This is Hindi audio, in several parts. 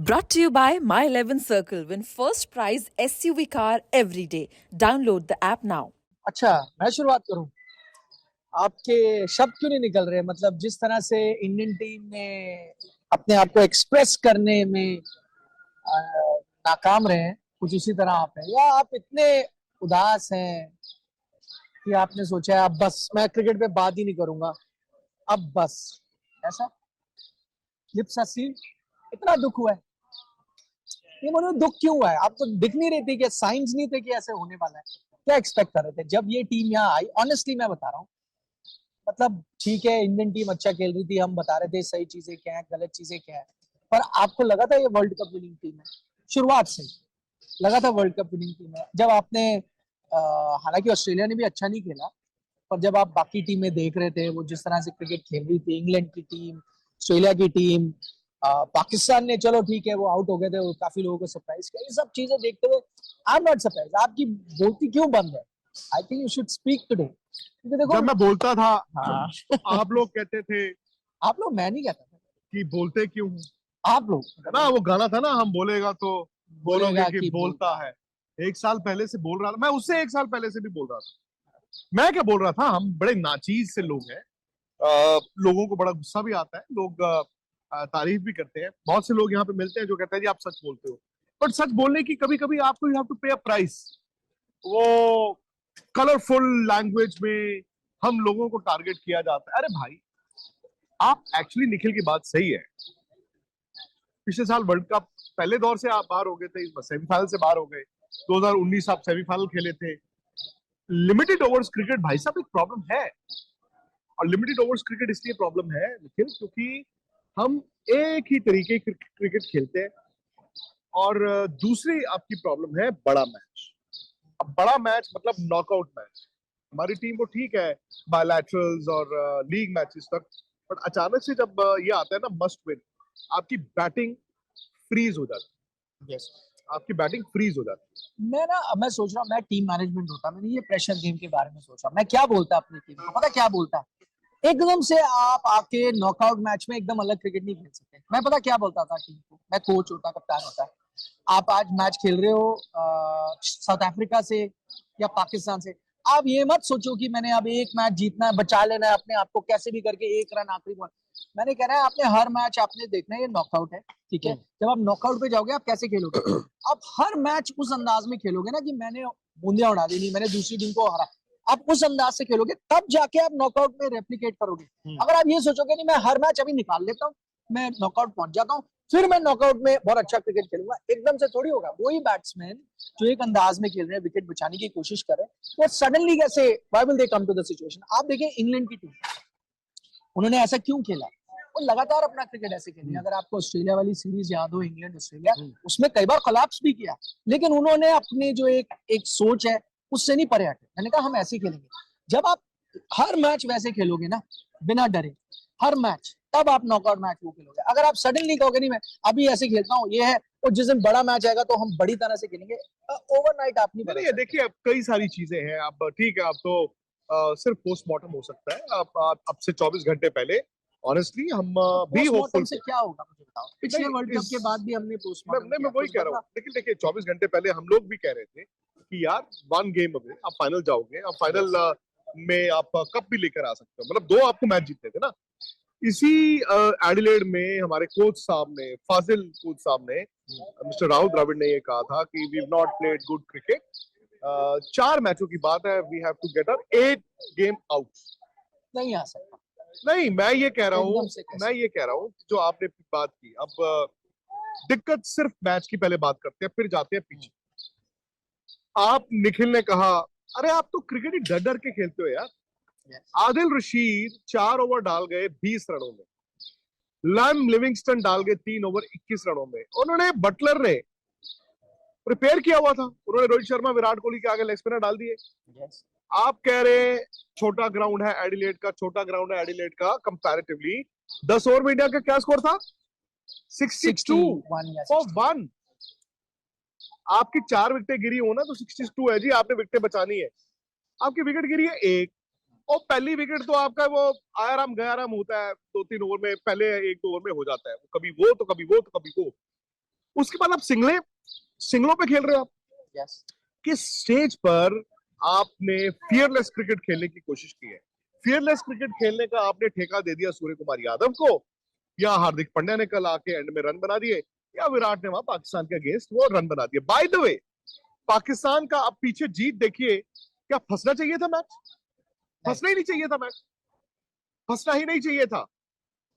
Brought to you by My 11 Circle. Win first prize SUV car every day. Download the app now. अच्छा, मैं शुरुआत करूं। आपके शब्द क्यों नहीं निकल रहे? मतलब जिस तरह से इंडियन टीम ने अपने आप को एक्सप्रेस करने में नाकाम रहे हैं, कुछ उसी तरह आप हैं, या आप इतने उदास हैं कि आपने सोचा है अब बस मैं क्रिकेट पे बात ही नहीं करूंगा, अब बस ऐसा लिप्स आर सील्ड? इतना दुख हुआ है? ये बोलो दुख क्यों हुआ है? आपको दिख नहीं रही थी कि साइंस नहीं थे कि ऐसे होने वाला है? क्या एक्सपेक्ट कर रहे थे जब ये टीम यहाँ आई? ऑनेस्टली मैं बता रहा हूँ, मतलब ठीक है इंडियन टीम अच्छा खेल रही थी, हम बता रहे थे सही चीजें क्या है, गलत चीजें क्या है, पर आपको लगा था ये वर्ल्ड कप विनिंग टीम है? शुरुआत से लगा था वर्ल्ड कप विनिंग टीम है? जब आपने हालांकि ऑस्ट्रेलिया ने भी अच्छा नहीं खेला, पर जब आप बाकी टीमें देख रहे थे वो जिस तरह से क्रिकेट खेल रही थी, इंग्लैंड की टीम, ऑस्ट्रेलिया की टीम, पाकिस्तान ने चलो ठीक है वो आउट हो गए थे, वो काफी लोगों को सरप्राइज किया, ये सब चीजें देखते हुए आई एम नॉट सरप्राइज। आपकी बोलती क्यों बंद है? I think you should speak today. देखो जब मैं बोलता था हाँ आप लोग कहते थे आप लोग, मैं नहीं कहता था, कि बोलते क्यों हूँ, आप लोग है ना? वो गाना था ना, हम बोलेगा तो बोलोगे कि बोलता है। एक साल पहले से बोल रहा था मैं, उससे एक साल पहले से भी बोल रहा था। मैं क्या बोल रहा था, हम बड़े नाचीज से लोग हैं। लोगों को बड़ा गुस्सा भी आता है, लोग तारीफ भी करते हैं। बहुत से लोग यहाँ पे मिलते हैं जो कहते हैं जी आप सच बोलते हो, बट सच बोलने की कभी कभी आपको यू हैव टू पे अ प्राइस। वो कलरफुल लैंग्वेज में हम लोगों को टारगेट किया जाता है। अरे भाई, आप एक्चुअली निखिल की बात सही है, पिछले साल वर्ल्ड कप पहले दौर से आप बाहर हो गए थे, इस बार सेमीफाइनल से बाहर हो गए। 2019 आप सेमीफाइनल खेले थे। लिमिटेड ओवर्स क्रिकेट भाई साहब एक प्रॉब्लम है, और लिमिटेड ओवर्स क्रिकेट इसलिए प्रॉब्लम है निखिल क्योंकि हम एक ही तरीके की क्रिकेट खेलते हैं। और दूसरी आपकी प्रॉब्लम है बड़ा मैच। अब बड़ा मैच मतलब नॉकआउट मैच। हमारी टीम को ठीक है बायलैटरल्स और लीग मैचेस तक, बट अचानक से जब ये आता है ना मस्ट विन, आपकी बैटिंग फ्रीज हो जाती है। yes. आपकी बैटिंग फ्रीज हो जाती है। मैं सोच रहा हूँ, मैं टीम मैनेजमेंट होता, मैंने ये प्रेशर गेम के बारे में सोचा, मैं क्या बोलता अपनी टीम को, पता क्या बोलता? एकदम से आप आके नॉकआउट मैच में एकदम अलग क्रिकेट नहीं खेल सकते। मैं पता क्या बोलता था टीम को, मैं कोच होता, कप्तान होता, आप आज मैच खेल रहे हो साउथ अफ्रीका से या पाकिस्तान से, आप ये मत सोचो कि मैंने अब एक मैच जीतना है, बचा लेना है अपने आप को कैसे भी करके, एक रन आखिरी बॉल। मैंने कह रहा है आपने हर मैच आपने देखना है, ये नॉकआउट है, ठीक है? जब आप नॉकआउट पे जाओगे आप कैसे खेलोगे? आप हर मैच उस अंदाज में खेलोगे ना कि मैंने बूंदियां उड़ा दी, नहीं मैंने दूसरी टीम को हरा, आप उस अंदाज से खेलोगे, तब जाके आप नॉकआउट में रेप्लिकेट करोगे। अगर आप ये सोचोगे नहीं मैं हर मैच अभी निकाल लेता हूँ, मैं नॉकआउट पहुंच जाता हूँ, फिर मैं नॉकआउट में बहुत अच्छा क्रिकेट खेलूंगा, एकदम से थोड़ी होगा। वही बैट्समैन जो एक अंदाज में खेल रहे हैं, विकेट बचाने की कोशिश कर रहे हैं, वो सडनली कैसे, why will they come to the situation? आप देखिए इंग्लैंड की टीम, उन्होंने ऐसा क्यों खेला? वो लगातार अपना क्रिकेट ऐसे खेली। अगर आपको ऑस्ट्रेलिया वाली सीरीज याद हो, इंग्लैंड ऑस्ट्रेलिया, उसमें कई बार कोलैप्स भी किया, लेकिन उन्होंने अपनी जो एक सोच है उससे नहीं परे हटे। मैंने कहा हम ऐसे ही खेलेंगे। जब आप हर मैच वैसे खेलोगे ना, बिना डरे, हर मैच, तब आप नॉकआउट मैच वो खेलोगे। अगर आप सडनली कहोगे नहीं मैं अभी ऐसे खेलता हूँ, ये है, और जिस दिन बड़ा मैच आएगा तो हम बड़ी तरह से खेलेंगे, ओवरनाइट आप नहीं बदल सकते। देखिए अब कई सारी चीजें हैं। अब ठीक है, अब तो सिर्फ पोस्टमार्टम हो सकता है। अब से 24 घंटे पहले ऑनेस्टली हम भी होपफुल से क्या होगा मुझे बताओ? पिछले वर्ल्ड कप के बाद भी हमने पोस्टमार्टम, मैं वही कह रहा हूँ। लेकिन देखिए 24 घंटे पहले हम लोग भी कह रहे थे कि यार वन गेम अवे आप फाइनल जाओगे, आप फाइनल में आप कप भी लेकर आ सकते हो, मतलब दो आपको मैच जीतने थे ना। इसी एडिलेड में हमारे कोच साहब ने, फाजिल कोच साहब ने, मिस्टर राहुल द्रविड़ ने ये कहा था कि we have not played good cricket. 4 मैचों की बात है, we have to get our 8 game out. नहीं आ सकता। नहीं, मैं ये कह रहा हूँ जो आपने बात की। अब दिक्कत सिर्फ मैच की पहले बात करते हैं, फिर जाते हैं पीछे। आप निखिल ने कहा अरे आप तो क्रिकेट ही डर डर के खेलते हो यार। आदिल रशीद 4 ओवर डाल गए 20 रनों में, लैम लिविंगस्टन डाल गए 3 ओवर 21 रनों में। उन्होंने, बटलर ने प्रिपेयर किया हुआ था, उन्होंने रोहित शर्मा विराट कोहली के आगे लेग स्पिनर डाल दिए। आप कह रहे छोटा ग्राउंड है एडिलेड का, छोटा ग्राउंड है एडिलेड का कंपैरेटिवली। 10 ओवर में इंडिया का क्या स्कोर था? 62 फॉर 1। आपकी 4 विकेटें गिरी हो ना तो 62 है जी, आपने विकेटें बचानी है। आपकी विकेट गिरी है 1, और पहली विकेट तो आपका वो आयाराम गयाराम होता है, 2-3 ओवर में, पहले 1-2 ओवर में हो जाता है, कभी वो तो कभी वो तो कभी वो। उसके बाद आप सिंगलों पे खेल रहे हो आप। यस, किस स्टेज पर आपने फियरलेस क्रिकेट खेलने की कोशिश की है? फियरलेस क्रिकेट खेलने का आपने ठेका दे दिया सूर्य कुमार यादव को, या हार्दिक पांड्या ने कल आके एंड में रन बना दिए, या विराट ने वहां पाकिस्तान के अगेंस्ट वो रन बना दिए? बाय द वे, पाकिस्तान का अब पीछे जीत देखिए, क्या फंसना चाहिए था मैच? फंसना ही नहीं चाहिए था मैच, फंसना ही नहीं चाहिए था।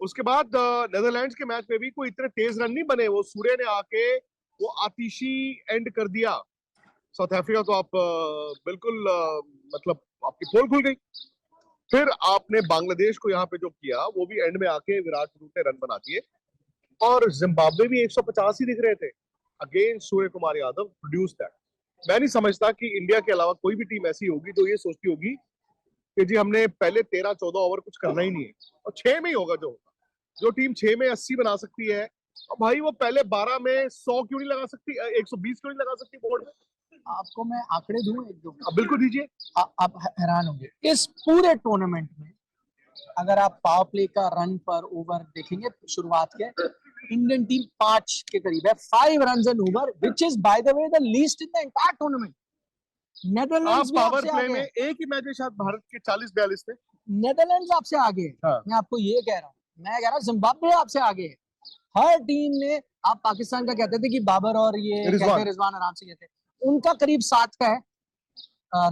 उसके बाद नेदरलैंड्स के मैच में भी कोई इतने तेज रन नहीं बने, वो सूर्य ने आके वो आतिशी एंड कर दिया। साउथ अफ्रीका तो आप बिल्कुल मतलब आपकी पोल खुल गई। फिर आपने बांग्लादेश को यहाँ पे जो किया, वो भी एंड में आके विराट ने रन बना दिए। और जिम्बाब्वे भी 150 ही दिख रहे थे against Surya Kumar Yadav, produce that. मैं नहीं समझता कि इंडिया के अलावा कोई भी टीम ऐसी होगी जो ये सोचती होगी कि जी हमने पहले 13-14 ओवर कुछ करना ही नहीं है, और 6 में ही होगा जो होगा। जो टीम 6 में 80 बना सकती है, और भाई वो पहले 12 में 100 क्यों नहीं लगा सकती, 120 क्यों नहीं लगा सकती बोर्ड में? आपको मैं आंकड़े दूं एक दो? बिल्कुल दीजिए। आप हैरान होंगे, इस पूरे टूर्नामेंट में अगर आप पावर प्ले का रन पर ओवर देखेंगे तो शुरुआत के इंडियन टीम 5 के करीब है, 5 run an over, which is by the way the least in the entire tournament. Netherlands भी पावर आपसे प्ले आगे में है। एक ही मैच है शायद भारत के 40-42 में। नेदरलैंड्स आपसे आगे है। हाँ। मैं आपको ये कह रहा हूँ, मैं कह रहा हूँ जिम्बाब्वे आपसे आगे है। हर टीम ने, आप पाकिस्तान का कहते थे कि बाबर और ये रिजवान आराम से कहते, उनका करीब 7 का है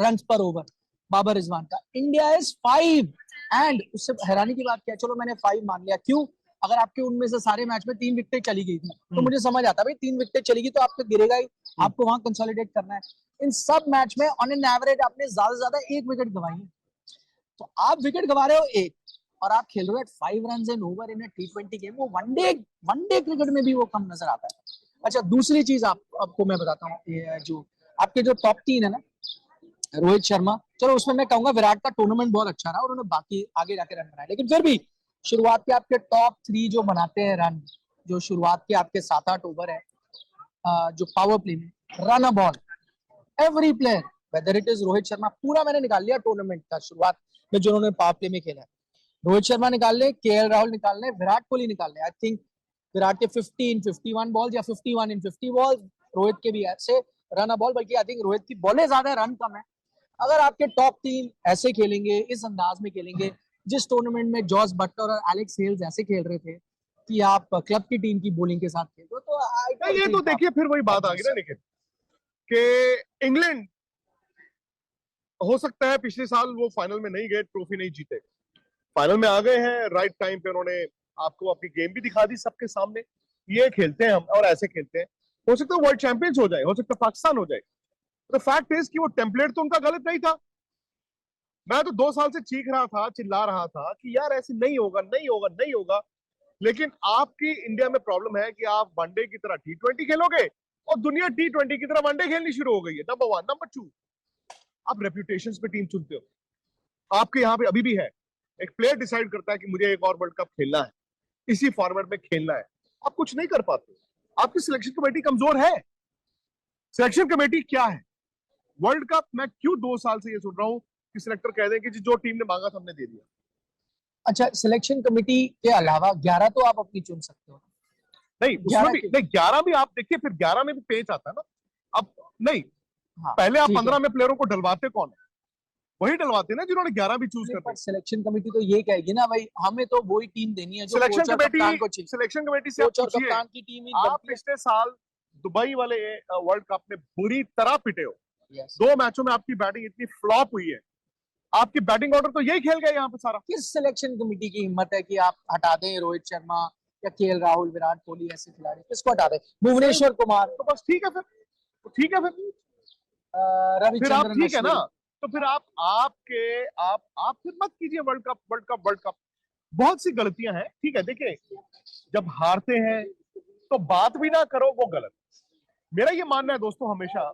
रन पर ओवर, बाबर रिजवान का। इंडिया इज 5, एंड उससे हैरानी की बात क्या है, चलो मैंने 5 मान लिया, क्यों? अगर आपके उनमें से सारे मैच में 3 विकेटें चली गई थी तो मुझे समझ आता भाई 3 विकेटें चली गई तो आपको गिरेगा ही, आपको वहां कंसोलिडेट करना है। इन सब मैच में ऑन एन एवरेज आपने ज्यादा से ज्यादा 1 विकेट गंवाई है, तो आप विकेट गंवा रहे हो 1, और आप खेल रहे हो at 5 run an over in T20 game. वो वनडे क्रिकेट में भी वो कम नजर आता है। अच्छा, दूसरी चीज आपको मैं बताता हूँ, ये जो आपके जो टॉप 3 है ना, रोहित शर्मा, चलो उसमें मैं कहूंगा विराट का टूर्नामेंट बहुत अच्छा रहा, उन्होंने बाकी आगे जाके रन बनाए, लेकिन फिर भी शुरुआत के आपके टॉप 3 जो बनाते हैं रन, जो शुरुआत के आपके 7-8 ओवर है, जो पावर प्ले में run a ball, every player whether it is Rohit Sharma, पूरा मैंने निकाल लिया टूर्नामेंट का शुरुआत में जो उन्होंने पावर प्ले में खेला है। रोहित शर्मा निकाल ले, KL राहुल निकाल ले, विराट कोहली निकाल ले। आई थिंक विराट के 50 इन 51 बॉल या 51 इन 50 बॉल, रोहित के भी ऐसे रन अ बॉल, बल्कि आई थिंक रोहित की बॉलें ज्यादा, रन कम है। अगर आपके टॉप 3 ऐसे खेलेंगे, इस अंदाज में खेलेंगे, जिस टूर्नामेंट में जॉस बटलर और एलेक्स हेल्स ऐसे खेल रहे थे कि आप क्लब की टीम की बॉलिंग के साथ खेल रहे हो, तो ये तो देखिए फिर वही बात आ गई ना निखिल, कि इंग्लैंड हो सकता है पिछले साल वो फाइनल में नहीं गए, ट्रॉफी नहीं जीते, फाइनल में आ गए हैं, राइट टाइम पे उन्होंने आपको अपनी गेम भी दिखा दी सबके सामने। ये खेलते हैं हम और ऐसे खेलते हैं, हो सकता है वर्ल्ड चैंपियंस हो जाए, हो सकता है पाकिस्तान हो जाए। तो फैक्ट इज कि वो टेम्पलेट तो उनका गलत नहीं था। मैं तो 2 साल से चीख रहा था, चिल्ला रहा था कि यार ऐसे नहीं होगा, नहीं होगा, नहीं होगा। लेकिन आपकी इंडिया में प्रॉब्लम है कि आप वनडे की तरह T20 खेलोगे और दुनिया T20 की तरह वनडे खेलनी शुरू हो गई है। नंबर 1। नंबर 2, आप रेप्यूटेशन पे टीम चुनते हो। आपके यहाँ पे अभी भी है, एक प्लेयर डिसाइड करता है कि मुझे एक और वर्ल्ड कप खेलना है, इसी फॉर्मेट में खेलना है, आप कुछ नहीं कर पाते। आपकी सिलेक्शन कमेटी कमजोर है। सिलेक्शन कमेटी क्या है? वर्ल्ड कप मैं क्यों 2 साल से ये सुन रहा हूं कि सिलेक्टर कह दें कि जो टीम ने मांगा था हमने दे दिया। अच्छा, सिलेक्शन कमेटी के अलावा 11 तो आप अपनी चुन सकते हो। नहीं, उसमें भी नहीं, 11 भी आप देखिए, फिर 11 में भी पेच आता है ना। अब नहीं, हाँ, पहले आप 15 में प्लेयरों को डलवाते कौन है? वही डलवाते ना जिन्होंने 11 भी चूज कर। सिलेक्शन कमेटी तो ये कहेगी ना भाई, हमें तो वही टीम देनी है जो सिलेक्शन कप्तान कमेटी से आप पूछिए, की टीम ही आप पिछले साल दुबई वाले वर्ल्ड कप में बुरी तरह पिटे हो। 2 मैचों में आपकी बैटिंग इतनी फ्लॉप हुई है, आपकी बैटिंग ऑर्डर तो यही खेल गया यहाँ पे सारा। किस सिलेक्शन कमेटी की हिम्मत है कि आप हटा दें रोहित शर्मा या KL राहुल, विराट कोहली ऐसे खिलाड़ी, किसको हटा दें? भुवनेश्वर कुमार, तो बस ठीक है फिर, ठीक है फिर रविचंद्रन ठीक है ना। तो फिर आप फिर मत कीजिए वर्ल्ड कप। बहुत सी गलतियां हैं, ठीक है। देखिए, जब हारते हैं तो बात भी ना करो, वो गलत। मेरा ये मानना है दोस्तों, हमेशा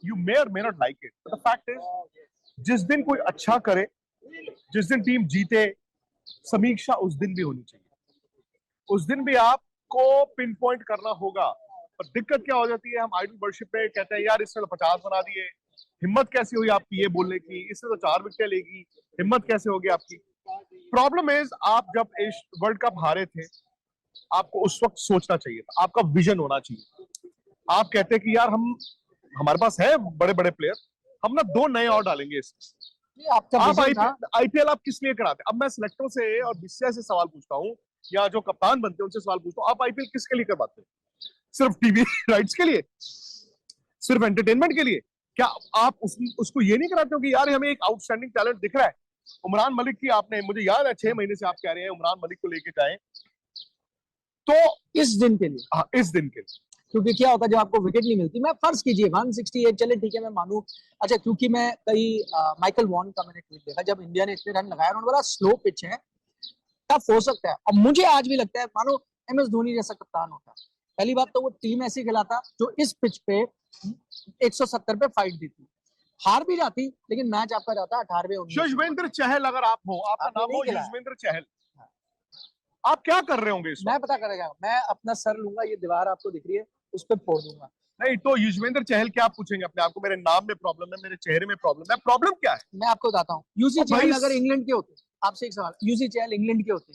यू मे और may not like it, the fact is जिस दिन कोई अच्छा करे, जिस दिन टीम जीते, समीक्षा उस दिन भी होनी चाहिए। उस दिन भी आपको पिन पॉइंट करना होगा। पर दिक्कत क्या हो जाती है, हम आइडल वर्शिप पे कहते हैं यार इसने तो 50 बना दिए, हिम्मत कैसी हुई आपकी ये बोलने की, इससे तो 4 विकेटें लेगी, हिम्मत कैसे होगी आपकी? प्रॉब्लम इज, आप जब इस वर्ल्ड कप हारे थे, आपको उस वक्त सोचना चाहिए था, आपका विजन होना चाहिए। आप कहते हैं कि यार हमारे पास है बड़े बड़े प्लेयर, हम ना 2 नए और डालेंगे इसमें। आपका आप विजन था। आईपीएल आप किस लिए कराते? अब मैं सिलेक्टरों से और बीसीसीआई से सवाल पूछता हूँ, या जो कप्तान बनते हैं उनसे सवाल पूछता हूँ, आप आईपीएल किसके लिए करवाते हैं? सिर्फ टीवी राइट्स के लिए? सिर्फ एंटरटेनमेंट के लिए? क्या आप उसको ये नहीं कराते हो कि यार हमें एक आउटस्टैंडिंग टैलेंट दिख रहा है? उमरान मलिक की आपने, मुझे याद है 6 महीने से आप कह रहे हैं उमरान मलिक को लेके जाएं, तो इस दिन के लिए। हाँ, इस दिन के लिए। क्योंकि क्या होता है जब आपको विकेट नहीं मिलती, मैं फर्ज कीजिए 168, चले ठीक है मैं मानू। अच्छा, क्योंकि मैं कई माइकल वॉन का मैंने ट्वीट देखा, जब इंडिया ने इतने रन लगाए, उन्होंने बोला स्लो पिच है, टफ हो सकता है। और मुझे आज भी लगता है, मानो MS धोनी जैसा कप्तान होता, पहली बात तो वो टीम ऐसी खिलाता जो इस पिच पे 170 पे फाइट देती, हार भी जाती लेकिन मैच आपका जाता 18वें 19वें। युजवेंद्र चहल अगर आप हो, आपका आपने नाम नहीं हो खिलाया। युजवेंद्र चहल, आप क्या कर रहे होंगे इस मैं वक्त? पता करेगा, मैं अपना सर लूंगा, ये दीवार आपको दिख रही है उस पर फोड़ दूंगा। नहीं तो युजवेंद्र चहल क्या पूछेंगे अपने आप को? मेरे नाम में प्रॉब्लम है, मेरे चेहरे में प्रॉब्लम है, प्रॉब्लम क्या है? मैं आपको बताता हूँ, यूसी ओ भाई, चहल अगर इंग्लैंड के होते, आपसे एक सवाल, यूसी चहल इंग्लैंड के होते,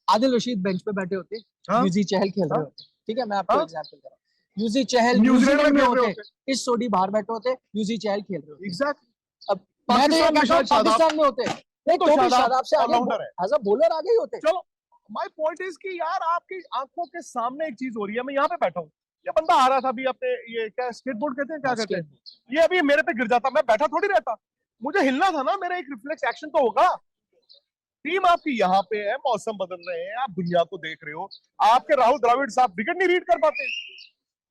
आदिल रशीद बेंच पे बैठे होते, हाँ? यूसी चहल खेल रहे हाँ? होते। ठीक है, मैं आपको हाँ? एग्जांपल दे रहा हूँ, यूसी चहल न्यूजीलैंड न्यूजीलैंड में खेल रहे होते, इस सोडी बाहर बैठे होते, यूसी चहल खेल रहे होते। एग्जैक्ट। अब मैं तो ये पाकिस्तान में कहता हूँ शायद शादाब, पाकिस्तान में होते, नहीं तो तो भी शादाब शादाब से आगे ऑलराउंडर है। एज अ बॉलर आगे ही होते। चलो, माय पॉइंट इज कि यार आपकी आंखों के सामने एक चीज हो रही है, मैं यहाँ पे बैठा हूँ, ये बंदा आ रहा था अभी अपने, ये क्या स्केटबोर्ड कहते हैं, क्या कहते हैं, ये अभी मेरे पे गिर जाता, मैं बैठा थोड़ी रहता, मुझे हिलना था ना, मेरा एक रिफ्लेक्स एक्शन तो होगा। टीम आपकी यहाँ पे है, मौसम बदल रहे हैं, आप दुनिया को देख रहे हो, आपके राहुल द्रविड़ साहब विकेट नहीं रीड कर पाते,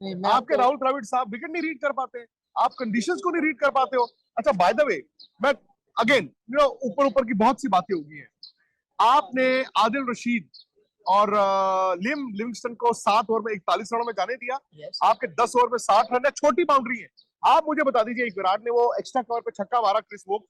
नहीं, मैं आपके राहुल द्रविड़ साहब विकेट नहीं रीड कर पाते, आप कंडीशंस को नहीं रीड कर पाते हो। अच्छा, बाय द वे, मैं अगेन ऊपर ऊपर की बहुत सी बातें होगी हैं, आपने आदिल रशीद और लिविंगस्टन को 7 ओवर में 41 रनों में जाने दिया, आपके 10 ओवर में 60 रन है, छोटी बाउंड्री है। आप मुझे बता दीजिए, एक विराट ने वो एक्स्ट्रा कवर पे छक्का मारा, क्रिस वोक,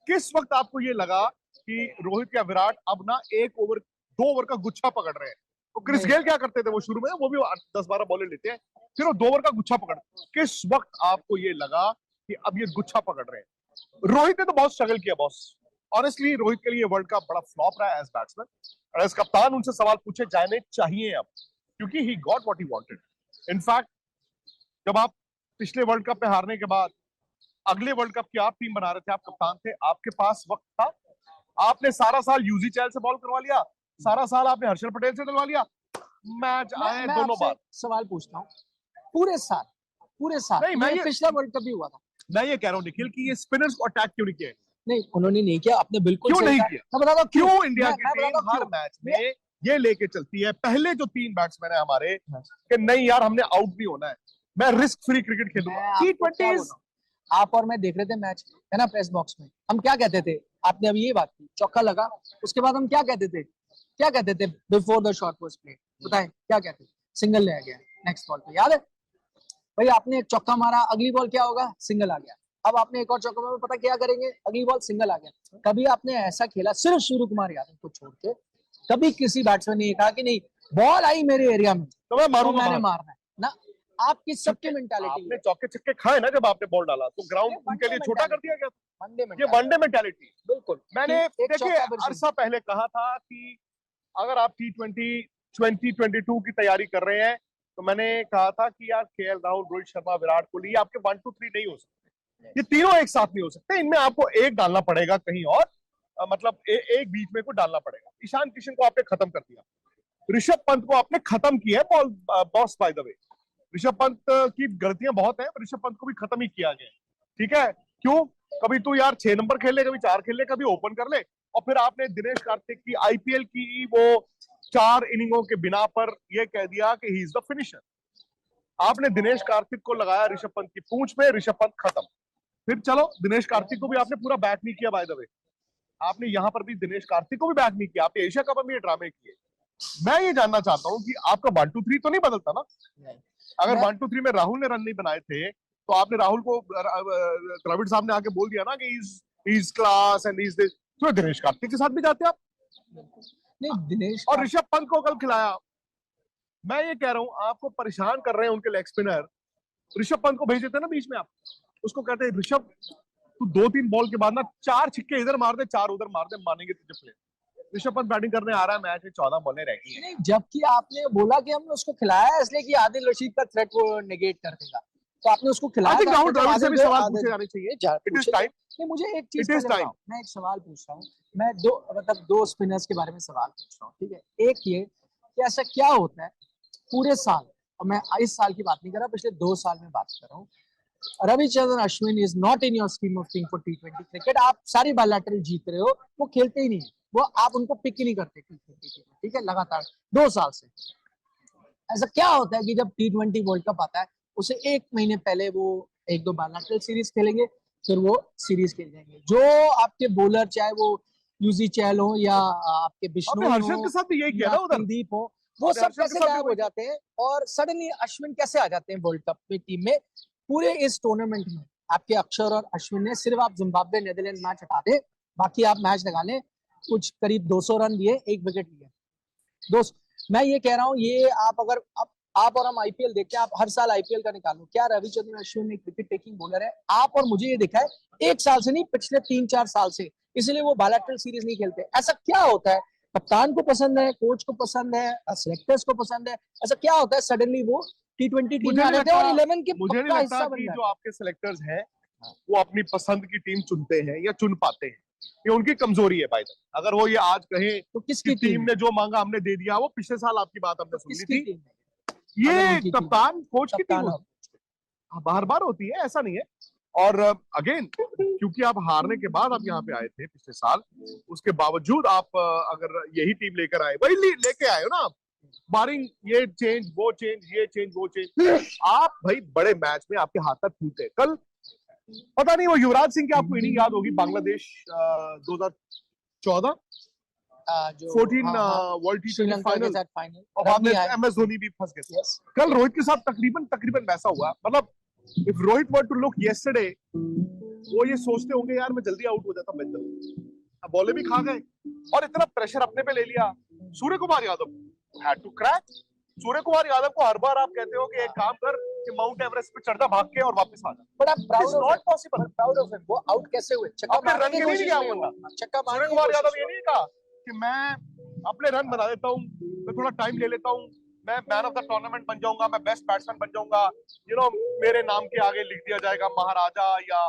किस वक्त आपको ये लगा कि रोहित या विराट अब ना 2 ओवर का गुच्छा पकड़ रहे हैं? तो क्रिस गेल क्या करते थे, वो शुरू में वो भी 10-12 बॉलें लेते हैं, फिर वो 2 ओवर का गुच्छा पकड़, किस वक्त आपको ये लगा कि अब ये गुच्छा पकड़ रहे हैं? रोहित ने तो बहुत स्ट्रगल किया बॉस, ऑनेस्टली रोहित के लिए वर्ल्ड कप बड़ा फ्लॉप रहा है एज बैट्समैन, और एज कप्तान उनसे सवाल पूछे जाने चाहिए अब, क्योंकि he got what he wanted. In fact जब आप पिछले वर्ल्ड कप में हारने के बाद अगले वर्ल्ड कप की आप टीम बना रहे थे, आप कप्तान थे, आपके पास वक्त था, आपने सारा साल यूजी चहल से बॉल करवा लिया, सारा साल आपने हर्षल पटेल से डलवा लिया, मैच आए दोनों बार। सवाल पूछता हूँ, पूरे साल नहीं, मैं ये पिछला वर्ल्ड कप भी हुआ था, मैं ये कह रहा हूँ निखिल कि ये स्पिनर्स को अटैक क्यों नहीं किया? नहीं उन्होंने नहीं किया, आपने बिल्कुल क्यों सही नहीं कहा। किया? मैं बताता हूँ क्यों इंडिया की मैं टीम बताता हूँ हर क्यों। मैच में ये लेके चलती है, पहले जो 3 बैट्समैन है हमारे, कि नहीं यार हमने आउट नहीं होना है, मैं रिस्क फ्री क्रिकेट खेलूंगा। T20 आप और मैं देख रहे थे मैच, है ना, प्रेस बॉक्स में हम क्या कहते थे, आपने अभी ये बात की, चौका लगा, उसके बाद हम क्या कहते थे before the shot was played, बताएं क्या कहते थे? सिंगल ले गया नेक्स्ट बॉल पे, याद है भाई? आपने एक चौका मारा, अगली बॉल क्या होगा? सिंगल आ गया। अब आपने एक और चौका मारा, पता क्या करेंगे? अगली बॉल सिंगल आ गया। कभी आपने ऐसा खेला, सिर्फ सूर्य कुमार यादव को छोड़ के, कभी किसी बैट्समैन ने कहा कि नहीं बॉल आई मेरे एरिया में तो मैं मारूंगा, मैंने मारना है ना? आपकी सबकी मेंटालिटी आपने चौके छक्के खाए ना जब आपने बॉल डाला, तो ग्राउंड उनके लिए छोटा कर दिया गया था। ये वनडे मेंटालिटी, बिल्कुल। मैंने देखिए अरसा पहले कहा था कि अगर आप T20 2022 की तैयारी कर रहे हैं, तो मैंने कहा था कि यार KL राहुल, रोहित शर्मा, विराट कोहली, आपके 1 2 3 नहीं हो सकते, ये तीनों एक साथ नहीं हो सकते, इनमें आपको एक डालना पड़ेगा कहीं और, मतलब एक बीच में को डालना पड़ेगा। ईशान किशन को आपने खत्म कर दिया, ऋषभ पंत को आपने खत्म किया है boss, by the way Rishabh Pant की गलतियां बहुत है, ऋषभ पंत को भी खत्म ही किया गया, ठीक है? क्यों? कभी तू यार 6 नंबर खेल ले, कभी 4 खेल ले, कभी ओपन कर ले, और फिर आपने दिनेश कार्तिक की आईपीएल की वो 4 इनिंगों के बिना पर ये कह दिया कि ही इज द फिनिशर। आपने दिनेश कार्तिक को लगाया ऋषभ पंत की पूंछ में, ऋषभ पंत खत्म। फिर चलो दिनेश कार्तिक को भी आपने पूरा बैक नहीं किया, बाय द वे आपने यहाँ पर भी दिनेश कार्तिक को भी बैक नहीं किया, आपने एशिया कप में भी ये ड्रामे किए। मैं ये जानना चाहता हूँ कि आपका 1 2 3 तो नहीं बदलता ना? अगर 1 2 3 में राहुल ने रन नहीं बनाए थे, तो आपने राहुल को, द्रविड़ साहब ने आके बोल दिया ना कि is class and is this, तो दिनेश कार्तिक के साथ भी जाते आप नहीं, दिनेश और ऋषभ पंत को कल खिलाया। मैं ये कह रहा हूँ आपको परेशान कर रहे हैं उनके लेग स्पिनर, ऋषभ पंत को भेज देते ना बीच में, आप उसको कहते हैं ऋषभ तू 2-3 बॉल के बाद ना 4 छक्के इधर मार दे, 4 उधर मार दे, मानेंगे तुझे प्लेयर। ऋषभ पंत बैटिंग करने आ रहा है, मैच में 14 बॉलें रह गई हैं। नहीं, जबकि आपने बोला कि हमने उसको खिलाया है इसलिए कि आदिल रशीद का थ्रेट वो नेगेट कर देगा, तो आपने उसको खिलाया आई थिंक था, राहुल तो द्रविड़ से भी आदिल सवाल आदिल- पूछे जाने चाहिए। इट इज पूछे- टाइम। नहीं, मुझे एक चीज It is पहले time. बताओ, मैं एक सवाल पूछ रहा हूँ, मैं दो स्पिनर्स के बारे में सवाल पूछ रहा हूँ, ठीक है। एक ये कि ऐसा क्या होता है पूरे साल, और मैं इस साल की बात नहीं कर रहा, पिछले 2 साल में बात कर रहा हूँ, Ravichandran Ashwin is not in your scheme of thing for T20 cricket. आप सारी बायलैटरल जीत रहे हो, वो खेलते ही नहीं है, वो आप उनको पिक ही नहीं करते T20, ठीक है, लगातार 2 साल से। ऐसा क्या होता है कि जब T20 वर्ल्ड कप आता है, उसे 1 महीने पहले वो 1-2 बायलैटरल सीरीज खेलेंगे, फिर वो सीरीज खेल जाएंगे। जो आपके बॉलर, चाहे वो यूजी चहल हो या आपके आपने बिश्नोई हर्षद हो के साथ भी यही किया या ना उधर। कुलदीप हो, वो आपने सब हर्षद के कैसे साथ भी गायब हो वही जाते हैं और सडनली अश्विन कैसे आ जाते हैं वर्ल्ड कप में टीम में। पूरे इस टूर्नामेंट में आपके अक्षर और अश्विन ने, सिर्फ आप जिम्बाब्वे नीदरलैंड मैच हटा दे, बाकी आप मैच लगा लें, कुछ करीब 200 रन दिए, 1 विकेट लिए। दोस्त, मैं ये कह रहा हूँ, ये आप अगर आप और हम आईपीएल देखते हैं, आप हर साल आईपीएल का निकालो, क्या रविचंद्रन अश्विन एक विकेट टेकिंग बॉलर है? आप और मुझे ये दिखा है 1 साल से नहीं, पिछले 3-4 साल से, इसलिए वो बायलैटरल सीरीज नहीं खेलते। ऐसा क्या होता है? कप्तान को पसंद है, कोच को पसंद है, सिलेक्टर्स को पसंद है, ऐसा क्या होता है सडनली वो T20 टीम में आ जाते हैं और 11 के मुझे नहीं पक्का लगता हिस्सा बन कि जाते जो हैं। आपके सिलेक्टर्स हैं वो अपनी पसंद की टीम चुनते हैं या चुन पाते हैं, ये उनकी कमजोरी है भाई। अगर वो ये आज कहें तो कि किसकी टीम ने जो मांगा हमने दे दिया, वो पिछले साल आपकी बात हमने सुन ली किसकी थी। टीम है? अगर ये उनकी टीम- कप्तान कोच की टीम कप्तान होती है, बार बार होती है, ऐसा नहीं है। और अगेन, क्योंकि आप हारने के बाद आप यहाँ पे आए थे पिछले साल, उसके बावजूद आप अगर यही टीम लेकर आए, वही लेके आए हो ना आप, बारिंग ये चेंज वो चेंज, ये चेंज वो चेंज, आप भाई बड़े मैच में आपके हाथ तक फूटे। कल पता नहीं वो युवराज सिंह की आपको इनिंग याद होगी, बांग्लादेश 2014 जो 14 वर्ल्ड टी श्रीलंका के फाइनल, साथ फाइनल और बाद में रवि आए। MS धोनी भी फंस गए थे। Yes. कल रोहित के साथ तकरीबन वैसा हुआ। मतलब if Rohit were to look yesterday, वो ये सोचते होंगे यार मैं जल्दी आउट हो जाता बेहतर, अब बॉलें भी खा गए और इतना प्रेशर अपने पे ले लिया। Surya Kumar Yadav had to crack. Surya Kumar Yadav को हर बार आप कहते हो कि एक काम कर कि माउंट एवरेस्ट पे चढ़ जा, भाग के और वापस आ जा, बट आप it's not possible. Proud of him. वो आउट कैसे हुए? छक्का अपने मारने रन की के लिए नहीं कोशिश गया में वो हुआ। बंदा। छक्का मारने सूर्य की कुमार कोशिश यादव ये में नहीं कहा कि मैं अपने रन बना देता हूँ, मैं थोड़ा टाइम ले लेता हूँ, मैं मैन ऑफ द टूर्नामेंट बन जाऊंगा, मैं बेस्ट बैट्समैन बन जाऊंगा, यू नो मेरे नाम के आगे लिख दिया जाएगा महाराजा या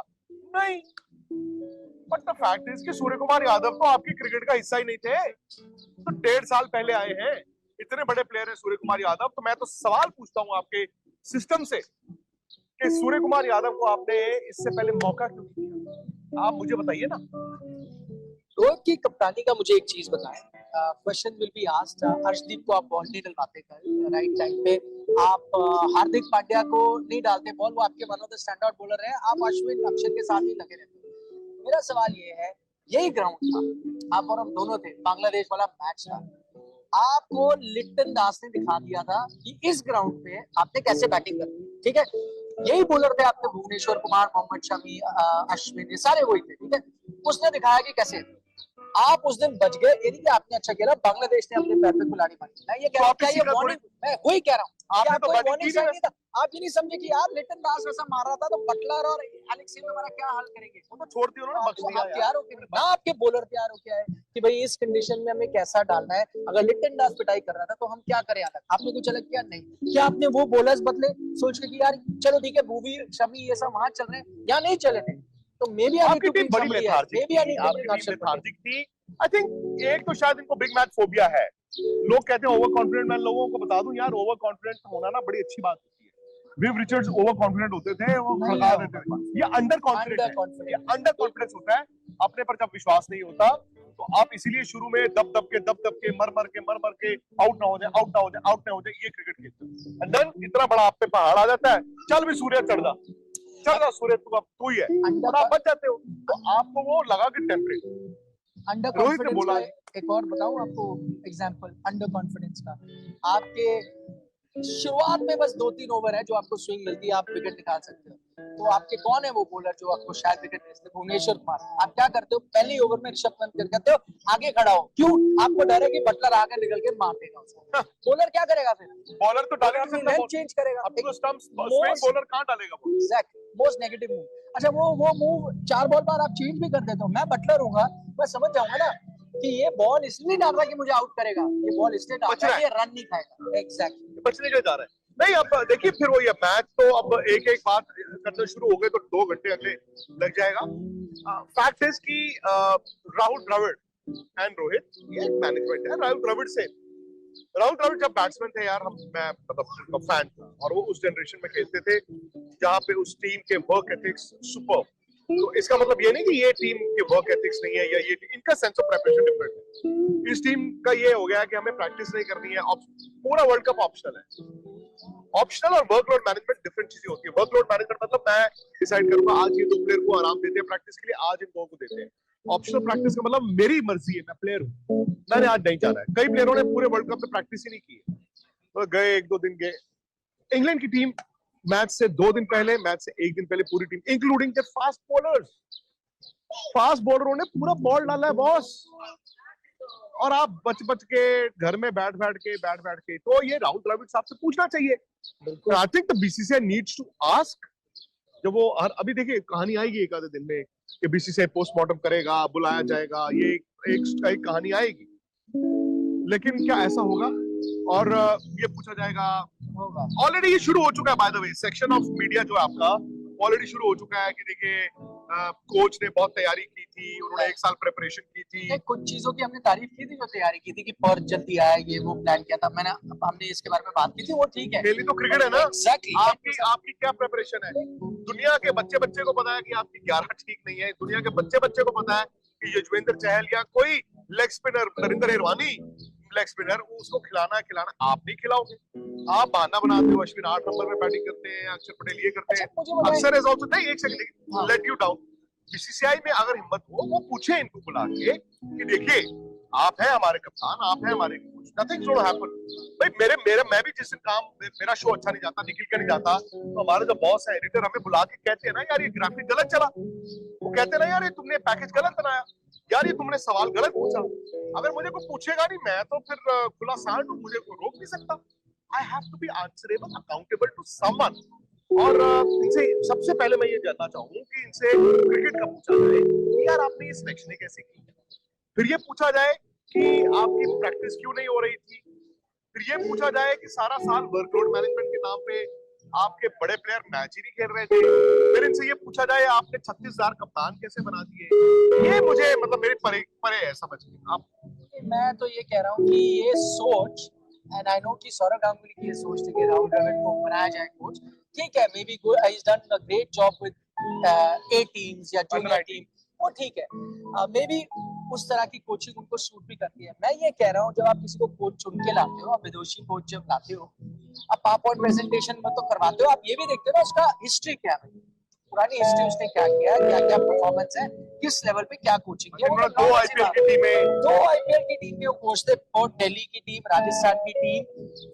नहीं। बट द फैक्ट इज कि सूर्य कुमार यादव तो आपकी क्रिकेट का हिस्सा ही नहीं थे, तो 1.5 साल पहले आए हैं। इतने बड़े प्लेयर हैं सूर्य कुमार यादव। तो मैं तो सवाल पूछता हूँ आपके सिस्टम से कि सूर्य कुमार यादव को आपने इससे पहले मौका क्यों नहीं दिया? आप मुझे बताइए ना। रोहित की कप्तानी का मुझे एक चीज बताएं। Question will be asked, Arshdeep को आप बॉल नहीं डलवाते कल राइट टाइम पे, आप हार्दिक पांड्या को नहीं डालते बॉल, वो आपके one of the stand out bowler है, आप अश्विन अक्षर के साथ ही लगे रहते हो। मेरा सवाल ये है, यही ग्राउंड था, आप और हम दोनों थे, बांग्लादेश वाला मैच था, आपको लिट्टन दास ने दिखा दिया था कि इस ग्राउंड पे आपने कैसे बैटिंग करनी है, ठीक है। यही बॉलर थे आपके, भुवनेश्वर कुमार, मोहम्मद शमी, अश्विन, ये सारे वही थे, ठीक है। उसने दिखाया कि कैसे आप उस दिन बच गए। ये नहीं कि आपने अच्छा खेला, बांग्लादेश ने अपने पैर पे कुल्हाड़ी मारी। मैं ये कह रहा हूँ, क्या ये वार्निंग? मैं वही कह रहा हूँ, आपने तो बैटिंग की नहीं था। आप ये नहीं समझे कि यार लिटन दास वैसा मार रहा था तो बटलर और एलेक्स हिल हमारा क्या हाल करेंगे? वो तो छोड़ दिया उन्होंने, बख्श दिया आप तैयार हो कि ना, आपके बॉलर तैयार हो क्या है कि भाई इस कंडीशन में हमें कैसा डालना है? अगर लिटन दास पिटाई कर रहा था तो हम क्या करें अलग? आपने कुछ अलग किया? नहीं। क्या आपने वो बॉलर्स बदले सोच के कि यार चलो ठीक है, भूवी शमी ये सब वहां चल रहे हैं या नहीं चले थे? तो मे बी आपकी टीम बड़ी लेथार्जिक थी, आपकी टीम लेथार्जिक थी। आई थिंक एक तो शायद इनको बिग मैच फोबिया है। लोग कहते हैं ओवर कॉन्फिडेंट, मैं लोगों को बता दूं यार, ओवर कॉन्फिडेंट होना ना बड़ी अच्छी बात होती है। विव रिचर्ड्स ओवर कॉन्फिडेंट होते थे, वो खड़का देते थे। ये अंडर कॉन्फिडेंट है, ये अंडर कॉन्फिडेंस होता है। अपने पर जब विश्वास नहीं होता तो आप इसीलिए शुरू में दब दब के मर मर के आउट ना हो जाए ये क्रिकेट खेलते हैं। एंड देन इतना बड़ा आप पे पहाड़ आ जाता है, चल भी सूर्य चढ़ जा सूर्य, तू ही है, और आप बच जाते हो। तो आपको वो लगा कि टेम्परेरी अंडर रोहित ने बोला। एक और बताऊं आपको एग्जांपल अंडर कॉन्फिडेंस का। आपके शुरुआत में बस 2-3 ओवर है जो आपको स्विंग मिलती है, आप विकेट निकाल सकते हो। तो आपके कौन है वो बॉलर जो आपको शायद विकेट भेजते? भुवनेश्वर कुमार। आप क्या करते हो? पहली ओवर में ऋषभ पंत कहते हो आगे खड़ा हो, क्यों? आपको डर है कि बटलर आगे निकल के मार देगा उसको। बॉलर क्या करेगा फिर? बॉलर तो डालेगा, अपनी लेंथ चेंज करेगा। अब तो स्टंप स्विंग बॉलर कहां डालेगा वो? Exact most negative move. अच्छा, वो मूव 4 बॉल बाद आप चेंज भी कर देते हो। मैं बटलर हूंगा, मैं समझ जाऊंगा ना, कि ये बॉल इसलिए नहीं डाल रहा कि मुझे आउट करेगा, ये बॉल इसलिए डाल बच रहा रहा है कि ये रन नहीं खाएगा। एग्जैक्टली। बचने के जा रहा है। नहीं, अब देखिए फिर वही मैच तो अब एक एक बात करना शुरू हो गए तो 2 घंटे अगले लग जाएगा। फैक्ट इज कि राहुल द्रविड़ एंड रोहित ये मैनेजमेंट है। राहुल द्रविड़ जब बैट्समैन थे यार, मैं मतलब फैन था और वो उस जनरेशन में खेलते थे जहाँ पे उस टीम के वर्क एथिक्स सुपर। तो इसका मतलब ये नहीं कि ये टीम के वर्क एथिक्स नहीं है या ये इनका सेंस ऑफ प्रिपरेशन डिफरेंट है। इस टीम का ये हो गया कि हमें प्रैक्टिस नहीं करनी है, पूरा वर्ल्ड कप ऑप्शनल है। ऑप्शनल और वर्कलोड मैनेजमेंट डिफरेंट चीजें होती है। वर्कलोड मैनेजमेंट मतलब मैं डिसाइड करूंगा आज ये 2 प्लेयर को आराम देते हैं प्रैक्टिस के लिए, आज इन 2 को देते हैं। ऑप्शनल प्रैक्टिस का मतलब मेरी मर्जी है, मैं प्लेयर हूँ, मैंने आज नहीं जाना है। कई प्लेयरों ने पूरे वर्ल्ड कप में प्रैक्टिस ही नहीं की है, तो गए 1-2 दिन गए। इंग्लैंड की टीम मैच से 2 दिन पहले, मैच से 1 दिन पहले पूरी टीम इंक्लूडिंग द फास्ट बॉलरों ने पूरा बॉल डाला है बॉस। और आप बच के घर में बैठ के तो ये राहुल द्रविड़ साहब से पूछना चाहिए। I think the BCCI needs to ask. जब वो अभी देखिए कहानी आएगी एक आधे दिन में कि बीसीसीआई पोस्टमार्टम करेगा, बुलाया जाएगा, ये एक कहानी आएगी। लेकिन क्या ऐसा होगा? और ये पूछा जाएगा, ऑलरेडी ये शुरू हो चुका है by the way, section of media जो है आपका ऑलरेडी शुरू हो चुका है कि देखिए कोच ने बहुत तैयारी की थी, उन्होंने 1 साल प्रिपरेशन की थी। कुछ चीजों की हमने तारीफ की थी, जो तैयारी की थी कि पर्थ जल्दी आया, ये वो प्लान किया था हमने इसके बारे में बात की थी, वो ठीक है। खेली तो क्रिकेट है ना। Exactly. आपकी क्या प्रिपरेशन है? दुनिया के बच्चे को पता है कि आपकी 11 ठीक नहीं है। दुनिया के बच्चे को पता है कि युजवेंद्र चहल या कोई leg spinner, Narendra Hirwani leg spinner, उसको खिलाना आप नहीं खिलाओगे। आप बहाना बनाते हो, अश्विन 8 नंबर में बैटिंग करते हैं, अक्षर पटेल ये करते हैं, अक्सर इज आल्सो नहीं। एक second, let you down. BCCI में अगर हिम्मत हो वो पूछे इनको बुला के कि देखिए आप हैं हमारे कप्तान, आप हैं हमारे कोच, नथिंग गोना हैपन। भाई मैं भी जिस दिन मेरा शो अच्छा नहीं जाता, निखिल का नहीं जाता, तो हमारे जो बॉस है एडिटर हमें बुला के कहते हैं ना यार ये ग्राफिक गलत चला, वो कहते हैं ना यार ये तुमने पैकेज गलत बनाया, यार ये तुमने सवाल गलत पूछा। अगर मुझे कोई पूछेगा नहीं मैं तो फिर खुला सांड हूं, मुझे कोई रोक नहीं सकता। I have to be answerable, accountable to someone. और इनसे सबसे पहले मैं ये जानना चाहूँ कि इनसे क्रिकेट का पूछा जाए कि यार आपने ये सिलेक्शन कैसे की, फिर ये पूछा जाए कि आपकी प्रैक्टिस क्यों नहीं हो रही थी, फिर ये पूछा जाए कि सारा साल वर्कलोड मैनेजमेंट के नाम पे आपके बड़े प्लेयर मैच ही नहीं खेल रहे थे, फिर इनसे ये पूछा जाए आपने 36,000 कप्तान कैसे बना दिए। ये मुझे मतलब मेरे परे है समझ में। आप मैं तो ये कह रहा हूँ कि ये सोच, एंड आई नो कि सौरव गांगुली की ये सोच थी कि राहुल द्रविड़ को बनाया जाए कोच, ठीक है, may be he is done a great job with A teams या जूनियर टीम, वो ठीक है। मे बी उस तरह की कोचिंग उनको सूट भी करती है। मैं ये कह रहा हूँ जब आप किसी को कोच चुन के लाते हो, आप विदेशी कोच जब लाते हो, आप पावरपॉइंट प्रेजेंटेशन में तो करवाते हो, आप ये भी देखते हो ना उसका हिस्ट्री क्या है, पुरानी हिस्ट्री उसने क्या किया, क्या परफॉर्मेंस है, किस लेवल पे क्या कोचिंग किया। 2 आईपीएल की टीमें, 2 आईपीएल की टीम में वो कोच थे, और दिल्ली की टीम, राजस्थान की टीम,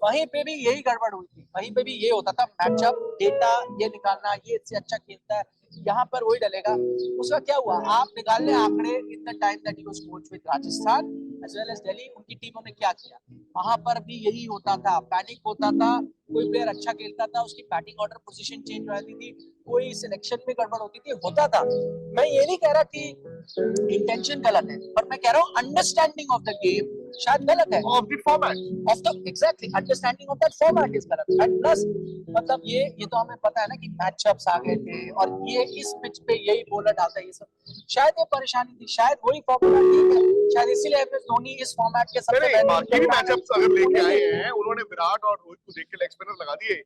वहीं पे भी यही गड़बड़ हुई थी, वहीं पे भी ये होता था मैचअप डेटा ये निकालना, ये इससे अच्छा खेलता है, यहाँ पर वही डलेगा। उसका क्या हुआ, आप निकाल ले आंकड़े, in the time that he was coach with Rajasthan as well as Delhi, उनकी टीमों ने क्या किया, वहां पर भी यही होता था, पैनिक होता था, कोई प्लेयर अच्छा खेलता था उसकी बैटिंग ऑर्डर पोजीशन चेंज हो जाती थी, कोई सिलेक्शन में गड़बड़ होती थी, होता था। मैं ये नहीं कह रहा कि इंटेंशन गलत है, पर मैं कह रहा हूँ अंडरस्टैंडिंग ऑफ द गेम शायद गलत है, of the format of the exactly understanding of that format is गलत। एंड प्लस मतलब ये तो हमें पता है ना कि मैचअप्स आ गए थे और ये इस पिच पे यही बॉलर डालता है, ये सब शायद ये परेशानी थी, शायद वही फॉर्मूला ठीक है, शायद इसीलिए एमएस धोनी इस फॉर्मेट के सबसे बाकी भी मैचअप्स अगर लेके आए हैं, उन्होंने विराट और रोहित को देख के लेग स्पिनर लगा दिए,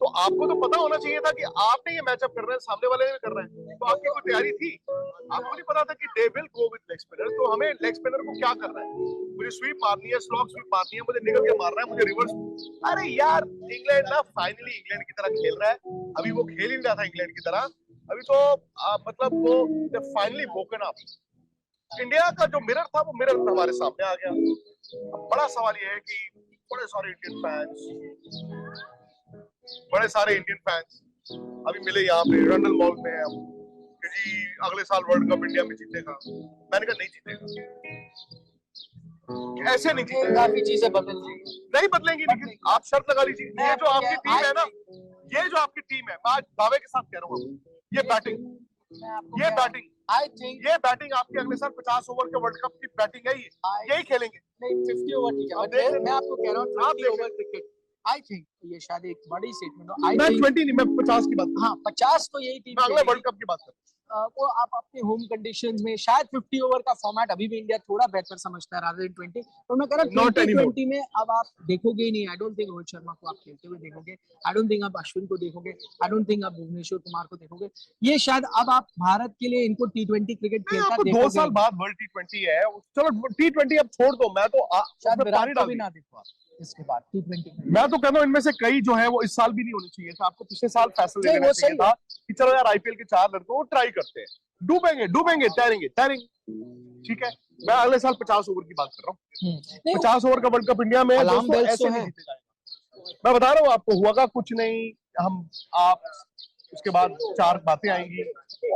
तो आपको तो पता होना चाहिए था कि आपने ये मैचअप कर रहे हैं, सामने वाले ने कर रहे हैं, तो आपकी कोई तैयारी थी? आपको नहीं पता था कि they will go with leg spinner, तो हमें लेग स्पिनर को क्या करना है, मुझे स्वीप मारनी है, स्लॉग स्वीप मारनी है, मुझे निकल के मारना है, मुझे रिवर्स। अरे यार इंग्लैंड ना फाइनली इंग्लैंड की तरह खेल रहा है, अभी वो खेल ही नहीं रहा था इंग्लैंड की तरह, अभी तो मतलब वो फाइनली वोकन अप। इंडिया का जो मिरर था वो मिरर हमारे सामने आ गया। अब बड़ा सवाल ये है कि बड़े सारे इंडियन फैंस अभी मिले यहाँ पे रंडल मॉल में हम कि जी अगले साल वर्ल्ड कप इंडिया में जीतेगा। मैंने कहा नहीं जीतेगा, ऐसे नहीं जीतेगा, काफी चीजें बदल नहीं बदलेंगी। लेकिन आप शर्त लगा लीजिए, ये जो आपकी टीम है ना, ये जो आपकी टीम है, मैं आज दावे के साथ कह रहा हूँ, ये बैटिंग आई थिंक ये बैटिंग आपकी अगले साल 50 ओवर के वर्ल्ड कप की बैटिंग है, यही खेलेंगे। नहीं 50 ओवर ठीक अब है, देख मैं आपको कह रहा हूँ आप 20 देख ओवर क्रिकेट। आई थिंक ये शायद एक बड़ी स्टेटमेंट हो। आई मैं थिंक 20 नहीं, मैं 50 की बात कर रहा हाँ 50 तो यही हूं। टीम मैं अगले वर्ल्ड कप की बात कर रहा हूँ। वो आप अपने होम कंडीशंस में शायद 50 ओवर का फॉर्मेट अभी भी इंडिया थोड़ा बेहतर समझता है रादर देन 20। और मैं कह रहा Not हूँ anymore. 2020 में अब आप देखोगे ही नहीं। I don't think Rohit Sharma को आप खेलते हुए देखोगे। आई डोंट थिंक आप अश्विन को देखोगे। आई डोंट थिंक आप भुवनेश्वर कुमार को देखोगे। ये शायद अब आप भारत के लिए इनको T20 क्रिकेट नहीं, खेलता आपको 2 देखोगे। साल बाद वर्ल्ड T20 है, चलो T20 अब छोड़ दो, मैं तो शायद उसमें विराट पानी को डाल भी दिया। ना देखो आप इसके बाद T20। मैं तो कहता हूँ इनमें से कई जो है वो इस साल भी नहीं होनी चाहिए था। आपको पिछले साल फैसला ले नहीं, लेना वो चाहिए सही था कि चलो यार आईपीएल के 4 लड़कों को ट्राई करते हैं, डूबेंगे तैरेंगे। ठीक है, मैं अगले साल 50 ओवर की बात कर रहा हूँ। 50 ओवर का वर्ल्ड कप इंडिया में अलार्म दोस्तों बेल्स ऐसे तो नहीं है। जीते जाएगा। मैं बता रहा हूँ आपको, हुआ का कुछ नहीं। आप उसके बाद 4 बातें आएंगी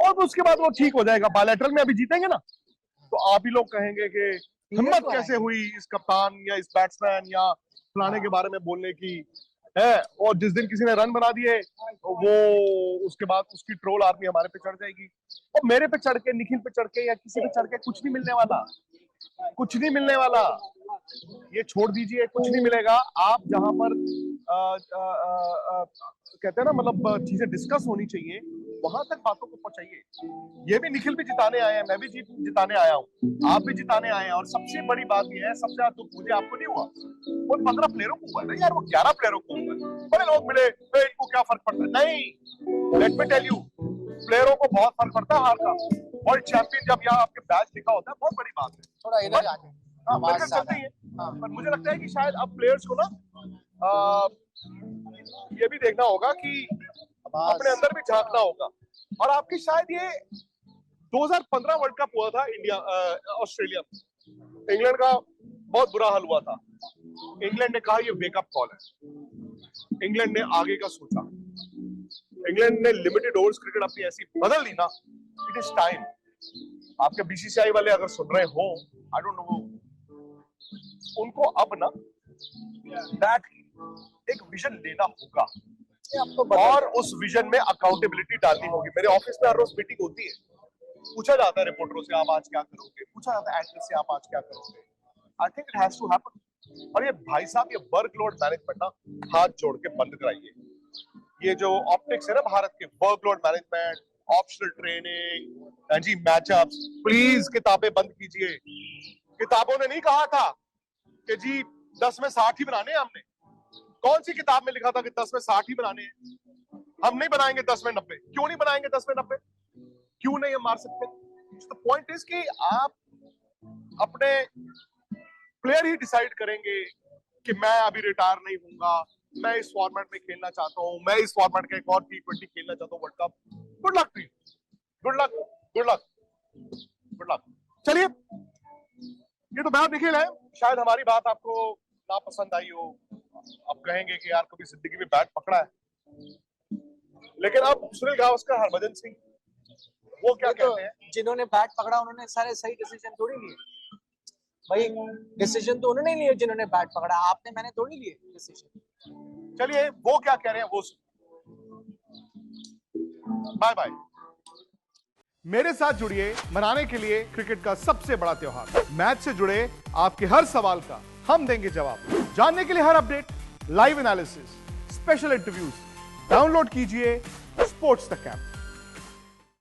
और उसके बाद वो ठीक हो जाएगा। बायलैटरल में अभी जीतेंगे ना, तो आप ही लोग कहेंगे कि हिम्मत कैसे हुई इस कप्तान या इस बैट्समैन या फलाने के बारे में बोलने की है। और जिस दिन किसी ने रन बना दिए वो उसके बाद उसकी ट्रोल आर्मी हमारे पे चढ़ जाएगी। और मेरे पे चढ़ के, निखिल पे चढ़ के या किसी पे चढ़ के कुछ नहीं मिलने वाला, कुछ नहीं मिलने वाला। ये छोड़ दीजिए, कुछ नहीं मिलेगा। आप जहां पर कहते हैं ना, मतलब चीजें डिस्कस होनी चाहिए, वहां तक बातों को पहुंचाइए। ये भी निखिल भी जिताने आए हैं, मैं भी जिताने आया हूँ, आप भी जिताने आए हैं। और सबसे बड़ी बात यह है, सबसे ज्यादा दुख मुझे आपको नहीं हुआ, वो 15 प्लेयरों को हुआ ना यार, वो 11 प्लेयरों को हुआ। बड़े लोग मिले, इनको क्या फर्क पड़ता है? नहीं, लेट मी टेल यू, प्लेयरों को बहुत फर्क पड़ता है हार का। वर्ल्ड चैंपियन जब यहाँ आपके बैच लिखा होता है, बहुत बड़ी बात है। थोड़ा इधर आ जाए। हाँ, चलते ही है। पर मुझे लगता है कि शायद अब प्लेयर्स को ना ये भी देखना होगा कि अपने अंदर भी झांकना होगा। और आपकी शायद ये 2015 वर्ल्ड कप हुआ था इंडिया ऑस्ट्रेलिया में, इंग्लैंड का बहुत बुरा हाल हुआ था। इंग्लैंड ने कहा ये वेकअप कॉल है। इंग्लैंड ने आगे का सोचा, इंग्लैंड ने लिमिटेड ओवर्स क्रिकेट अपनी ऐसी बदल दी ना, इट इज टाइम। आपके बीसीसीआई वाले अगर सुन रहे हो, आई डोंट नो, उनको अब ना दैट एक विजन लेना होगा और उस विजन में अकाउंटेबिलिटी डालनी होगी। मेरे ऑफिस में हर रोज मीटिंग होती है, पूछा जाता है रिपोर्टरों से आप आज क्या करोगे, पूछा जाता है एंकर से आप आज क्या करोगे। I think it has to happen. और ये भाई साहब, ये वर्कलोड मैनेजमेंट ना हाथ जोड़ के बंद कराइए। ये जो ऑप्टिक्स है ना भारत के, वर्कलोड मैनेजमेंट, ऑप्शनल ट्रेनिंग, जी मैचअप्स, प्लीज किताबें बंद कीजिए। किताबों ने नहीं कहा था कि जी 10 में 60 ही बनाने हैं हमने। कौन सी किताब में लिखा था कि 10 में 60 ही बनाने हैं? हम नहीं बनाएंगे 10 में 90। क्यों नहीं बनाएंगे 10 में 90? क्यों नहीं हम मार सकते? तो पॉइंट इज कि आप अपने प्लेयर ही डिसाइड करेंगे कि मैं अभी रिटायर नहीं होऊंगा, मैं इस फॉर्मेट में खेलना चाहता हूं, मैं इस फॉर्मेट का एक और T20 खेलना चाहता हूं, world cup. Good luck to you, good luck, good luck, good luck. चलिए, ये तो बात निखिल है, शायद हमारी बात आपको ना पसंद आई हो। अब कहेंगे कि यार कभी जिंदगी में बैट पकड़ा है, लेकिन अब सुनील गावस्कर, हरभजन सिंह, वो क्या कहते हैं? जिन्होंने बैट पकड़ा उन्होंने सारे सही डिसीजन थोड़ी लिए भाई। डिसीजन तो उन्होंने लिए जिन्होंने बैट पकड़ा, आपने मैंने थोड़ी लिए डिसीजन। चलिए, वो क्या कह रहे हैं वो बाय बाय। मेरे साथ जुड़िए मनाने के लिए क्रिकेट का सबसे बड़ा त्योहार। मैच से जुड़े आपके हर सवाल का हम देंगे जवाब। जानने के लिए हर update, live analysis, special interviews, download कीजिए स्पोर्ट्स तक ऐप।